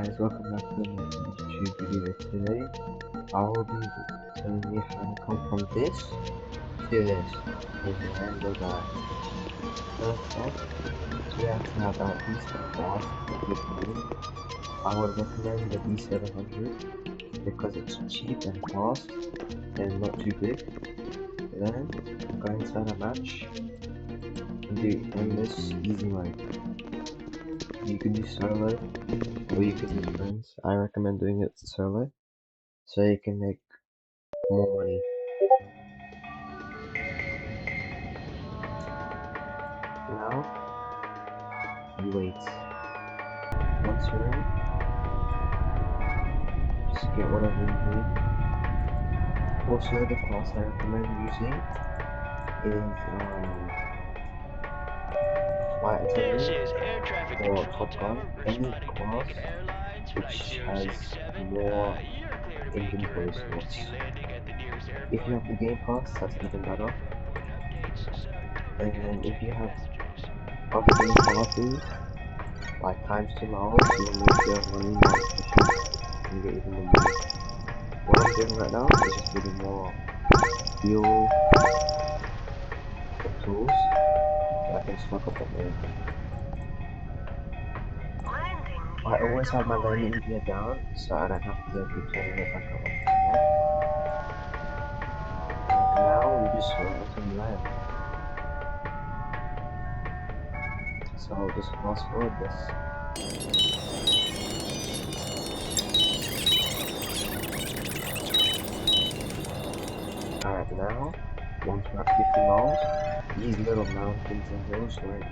Guys, welcome back to my YouTube video. Today I will be telling you how to come from this to this with a random guy. First off, you have to have at least a class to click on. I would recommend the B700 because it's cheap and fast and not too big. Then go inside a match and do in this easy mode. You can do solo or you can do friends. I recommend doing it solo so you can make more money. Now, you wait. Once you're in, just get whatever you need. Also, the class I recommend using is flight attendant or top gun. Any class which has more inventory slots. If you have the game pass, that's even better. And then if you have other game passes, like times 2 miles, you'll make your money more efficient and get even more money. What I'm doing right now is just getting more fuel for tools so I can stock up on them. I always have my landing gear down so I don't have to keep turning it back up. Like now we just wait until we land. So I'll just fast forward this. Alright, now once we're at 50 miles, these little mountains and hills won't.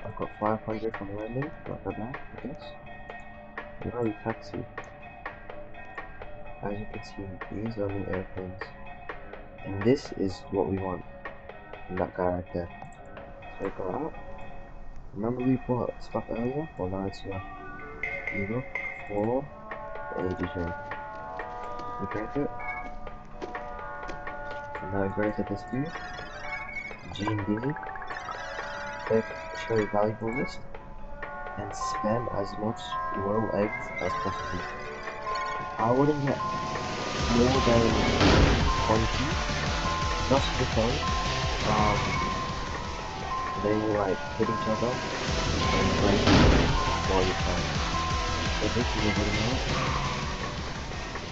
I've got 500 from landing, not that bad, I guess. Now we taxi. As you can see, these are the airplanes. And this is what we want. And that guy right there. So we go out. Remember we bought stuff earlier? Well now it's here. You look for the ages ring. We break it. And now we go to this view. G&D. Click show valuable list. And spend as much royal eggs as possible. I wouldn't get more than 20 just because they will like hit each other and break while you're flying. So this is a good amount.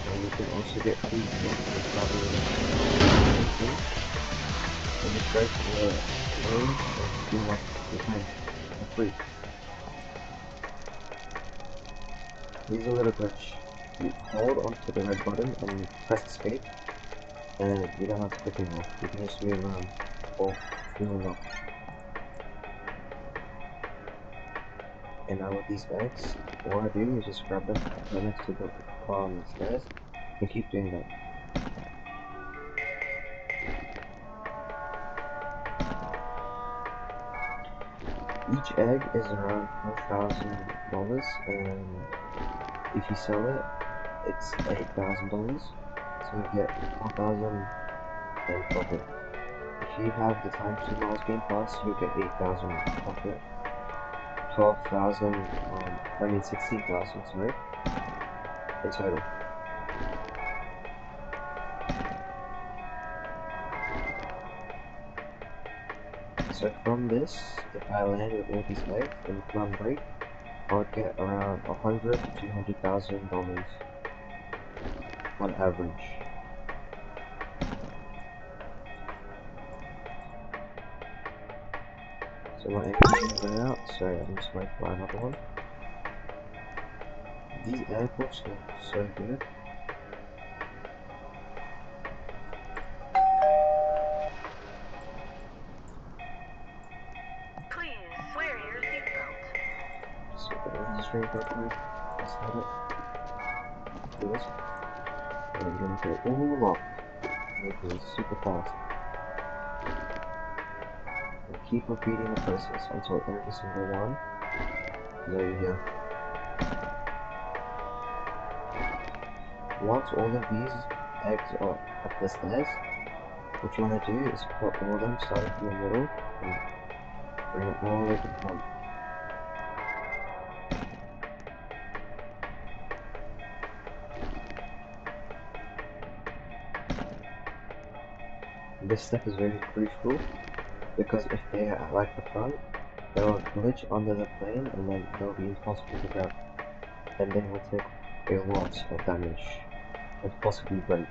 And you can also get free stuff for traveling. And just go to the room and do what you can for free. Here's a little glitch. You hold onto the red button and press escape, and you don't have to click anymore. You can just move around or move up. And now with these eggs, what I do is just grab them right next to the car on the stairs and keep doing that. Each egg is around $4,000, and if you sell it, it's $8,000. So you get 4,000 in profit. If you have the times 2 miles game pass, you get 8,000 profit. 12,000, 16,000, sorry, in total. So from this, if I land with all these eggs and plan break, I would get around $100 to $200,000 on average. So my engine is going out, so I'm just waiting for another one. These airports look so good. Please wear your seatbelt. So the engine is real quick. Let's hit it. Do this. And I'm gonna go all up. Making it super fast. And keep repeating the process until every single one is over here. Once all of these eggs are up the stairs, what you want to do is put all of them starting from the middle and bring it all the way to the front. This step is very crucial because if they are like the front, they'll glitch under the plane and then they'll be impossible to grab. And they will take a lot of damage and possibly break,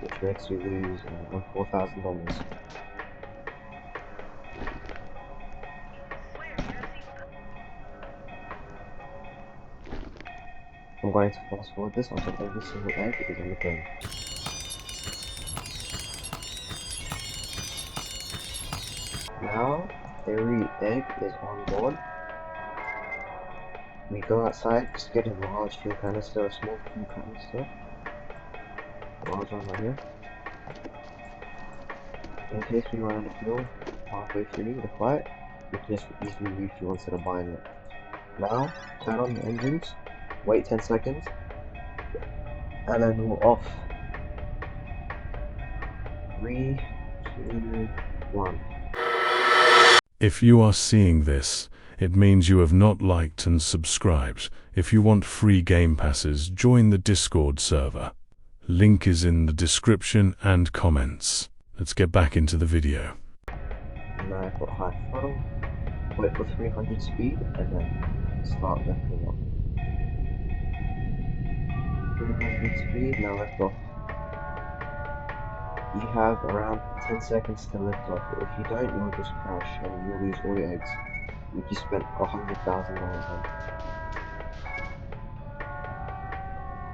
which makes you lose $4,000. I'm going to fast forward this until every single egg is on the plane. Now, every egg is on board. We go outside, just get a large fuel canister, a small fuel canister. Large one right here. In case we run out of fuel halfway through the flight, we can just easily refuel instead of buying it. Now, turn on the engines, wait 10 seconds, and then we're off. 3, 2, 1. If you are seeing this, it means you have not liked and subscribed. If you want free game passes, join the Discord server. Link is in the description and comments. Let's get back into the video. Now I've got high throttle, wait for 300 speed, and then start lifting off. 300 speed, now lift off. You have around 10 seconds to lift off. If you don't, you'll just crash and you'll lose all your eggs. You just spent $100,000 on.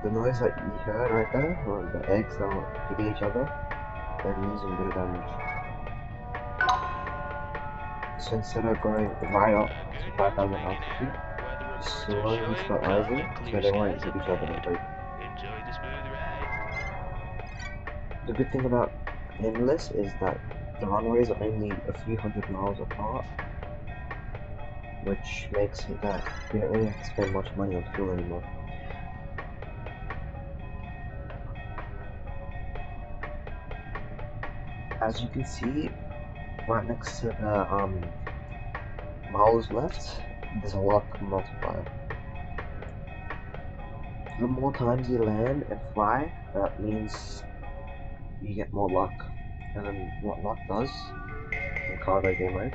The noise that you heard right there, or the eggs that are hitting each other, they're losing a bit of damage. So instead of going right up to 5,000 altitude, just slowly start rising so they won't hit each other and break. The good thing about Endless is that the runways are only a few hundred miles apart, which makes it that you don't really have to spend much money on fuel anymore. As you can see, right next to the miles left, there's a luck multiplier. The more times you land and fly, that means you get more luck. And what luck does in cargo game mode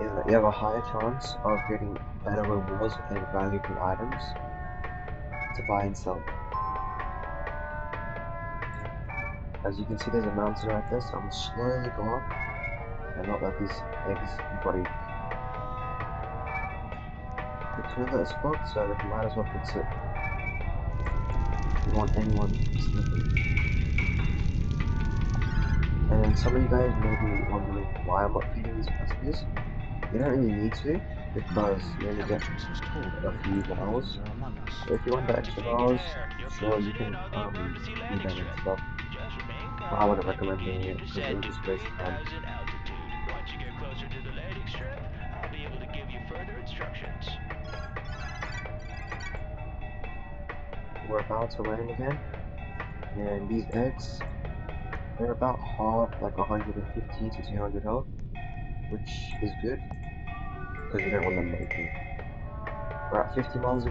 is that you have a higher chance of getting better rewards and valuable items to buy and sell. As you can see, there's a mountain right there, so I'm slowly go up and not let these eggs break. The toilet is blocked, so we might as well fix it. We don't want anyone slipping. And some of you guys may be wondering why I'm not feeding these passengers. You don't really need to, because you only get a few miles. So if you want the extra miles, sure you can feed them and stuff. But I wouldn't recommend doing it because it would just waste time. We're about to land again, and these eggs, they're about half, like 150 to 200 health, which is good because you don't want them breaking. We're at 50 miles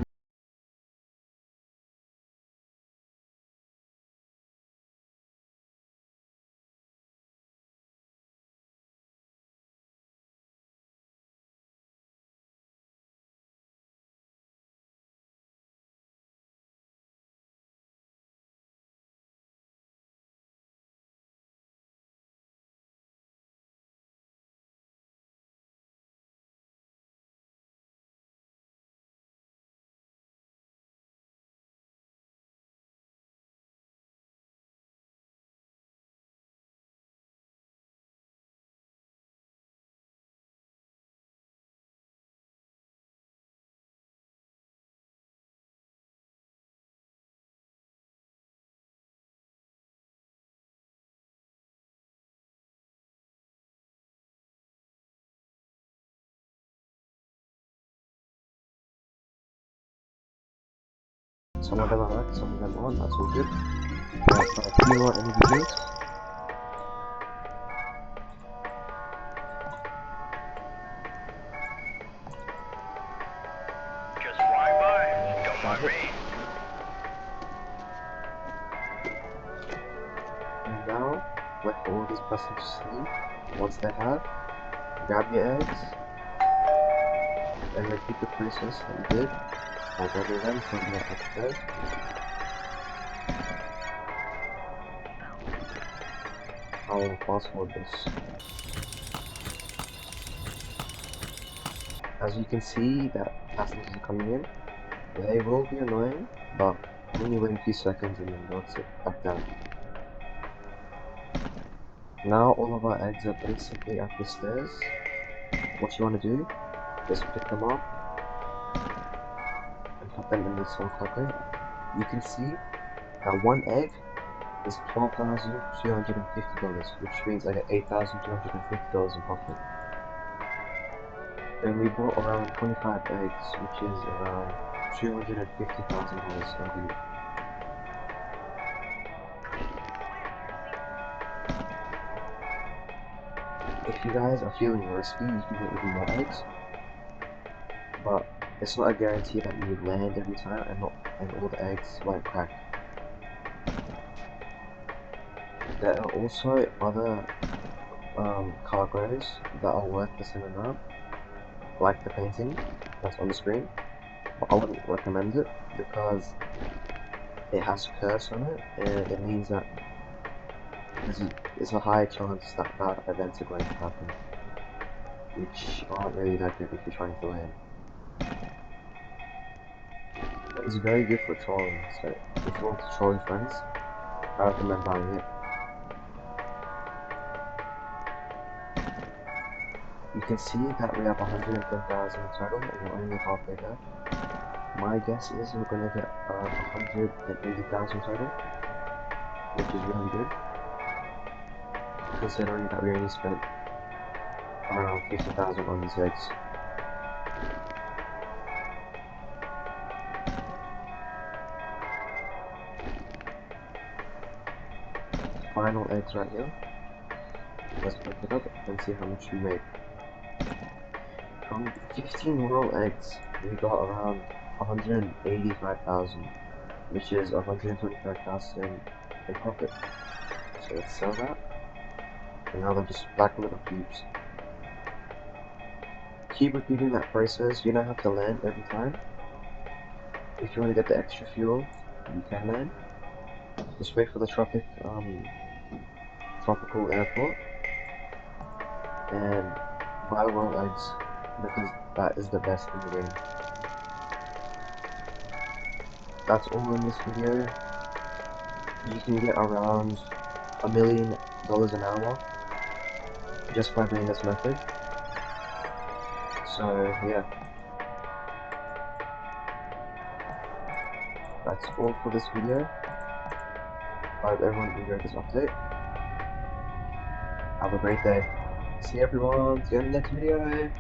Some of them I like, some of them aren't, that's all good. But a few more energy drinks. Just flying by. Don't mind me. And now, let all these passengers sleep. Once they have, grab your eggs, and repeat the process that you did by grabbing them from the upstairs. I will fast forward this. As you can see that passengers are coming in, they will be annoying, but only wait a few seconds and then they'll sit back down. Now all of our eggs are basically at the stairs. What you want to do is pick them up and put them in this one quickly. You can see that one egg is $12,250, which means I get $8,250 in profit. Then we bought around 25 eggs, which is around $250,000 in loot. If you guys are feeling risky, you can get even more eggs, but it's not a guarantee that you would land every time and all the eggs won't crack. There are also other cargoes that are worth the same amount, like the painting that's on the screen, but I wouldn't recommend it because it has curse on it, and it means that there's a high chance that bad events are going to happen, which aren't really that good if you're trying to land. But it's very good for trolling, so if you want to troll your friends, I recommend buying it. You can see that we have 110,000 total and we're only halfway there. My guess is we're going to get around 180,000 total, which is really good, considering that we only spent around 50,000 on these eggs. Final eggs right here. Let's pick it up and see how much we made. From 15 raw eggs, we got around 185,000, which is 125,000 in profit. So let's sell that. And now they're just black little cubes. Keep repeating that process. You don't have to land every time. If you want to get the extra fuel, you can land. Just wait for the tropical airport and buy raw eggs because that is the best in the game. That's all in this video. You can get around $1 million an hour just by doing this method. So yeah, that's all for this video. I hope everyone enjoyed this update. Have a great day. See everyone. See you in the next video.